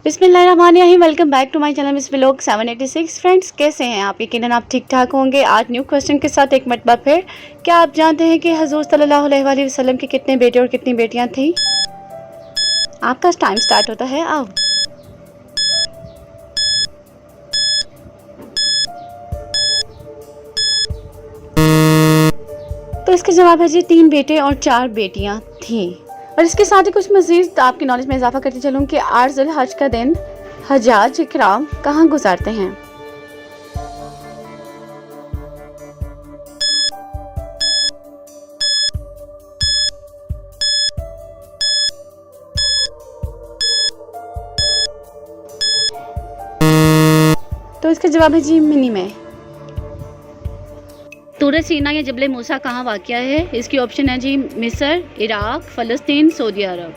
बिस्मिल्लाहिर्रहमानिर्रहीम। Welcome back to my channel miss vlog 786। Friends, कैसे हैं आप? यकीनन आप ठीक ठाक होंगे। आज न्यू क्वेश्चन के साथ एक मरतबा फिर, क्या आप जानते हैं कि हजूर सल्लल्लाहु अलैहि वसल्लम के कितने बेटे और कितनी बेटियां थीं? आपका टाइम स्टार्ट होता है। आओ। तो इसका जवाब है जी 3 बेटे और 4 बेटियां थीं। और इसके साथ ही कुछ मज़ीद आपकी नॉलेज में इजाफा करती चलूँ कि 8 ज़ुल्हज का दिन हज्जाज इकराम कहाँ गुजारते हैं? तो इसका जवाब है जी मिनी में। तूर सीना या जबल मूसा कहाँ वाक़या है? इसकी ऑप्शन है जी मिस्र, इराक, फ़लस्तीन, सऊदी अरब।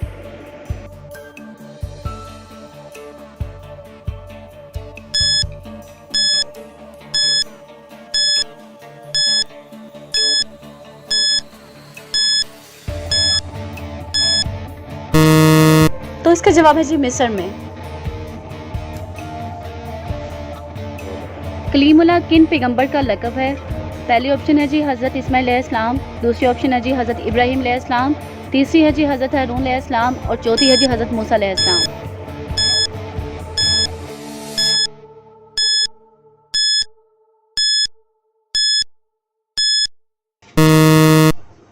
तो इसका जवाब है जी मिस्र में। कलीमुल्लाह किन पैगंबर का लक़ब है? पहली ऑप्शन है जी हज़रत इस्माइल अलैहिस्सलाम, दूसरी ऑप्शन है जी हज़रत इब्राहीम अलैहिस्सलाम, तीसरी है जी हज़रत हारून अलैहिस्सलाम और चौथी है जी हज़रत मूसा अलैहिस्सलाम।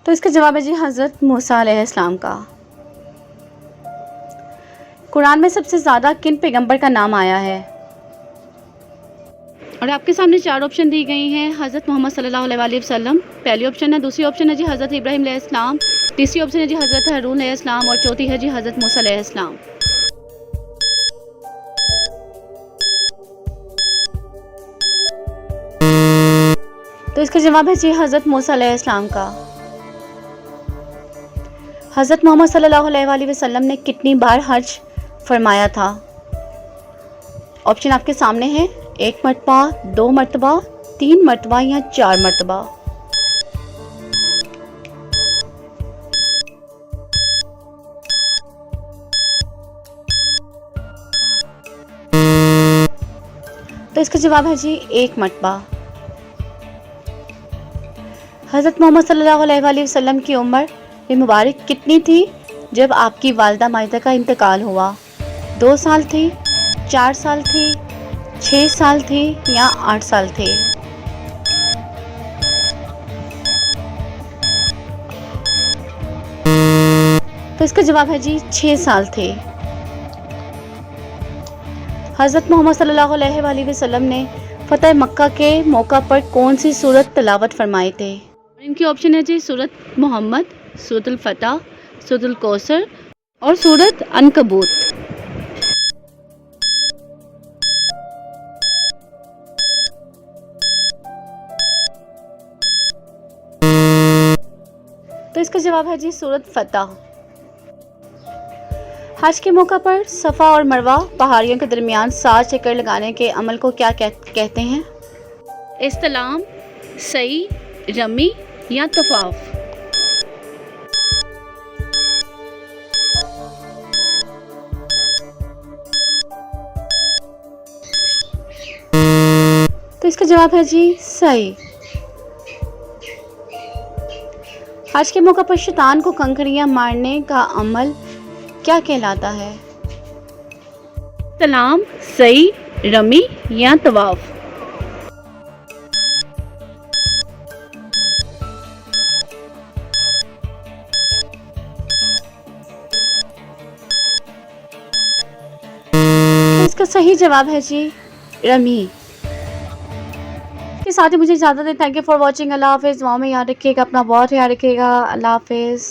तो इसका जवाब है जी हज़रत मूसा अलैहिस्सलाम का। कुरान में सबसे ज़्यादा किन पैगंबर का नाम आया है? और आपके सामने 4 ऑप्शन दी गई हैं। हज़रत मोहम्मद सल्लल्लाहु अलैहि वसल्लम पहली ऑप्शन है, दूसरी ऑप्शन है जी हज़रत इब्राहीम अलैहिस्सलाम, तीसरी ऑप्शन है जी हज़रत हारून अलैहिस्सलाम और चौथी है जी हज़रत मूसा अलैहिस्सलाम। तो इसका जवाब है जी हज़रत मूसा अलैहिस्सलाम का। हज़रत मोहम्मद सल्लल्लाहु अलैहि वसल्लम ने कितनी बार हज फरमाया था? ऑप्शन आपके सामने है। 1 मरतबा, 2 मरतबा, 3 मरतबा या 4 मरतबा। तो इसका जवाब है जी 1 मरतबा। हज़रत मोहम्मद सल्लल्लाहु अलैहि वसल्लम की उम्र मुबारक कितनी थी जब आपकी वालिदा माजिदा का इंतकाल हुआ? 2 साल थी, 4 साल थी, 6 साल थी या 8 साल थे? तो इसका जवाब है जी 6 साल थे। हज़रत मोहम्मद सल्लल्लाहु अलैहि वसल्लम ने फ़तह मक्का के मौका पर कौन सी सूरत तिलावत फरमाए थे? इनकी ऑप्शन है जी सूरत मोहम्मद, सूरत फतह, सूरत कौसर और सूरत अनकबूत। तो इसका जवाब है जी सूरत फतह। हज के मौका पर सफ़ा और मरवा पहाड़ियों के दरमियान 7 चक्कर लगाने के अमल को क्या कहते हैं? इस्तिलाम, सई, रमी या तवाफ? तो इसका जवाब है जी सही। हज के मौका पर शैतान को कंकरियां मारने का अमल क्या कहलाता है? सलाम, सई, रमी या तवाफ? तो इसका सही जवाब है जी रमी। के साथ ही मुझे इजाज़त दें। Thank you for watching. अल्लाह हाफिज़। दुआओं में याद रखिएगा, अपना बहुत ख्याल रखिएगा। अल्लाह हाफिज़।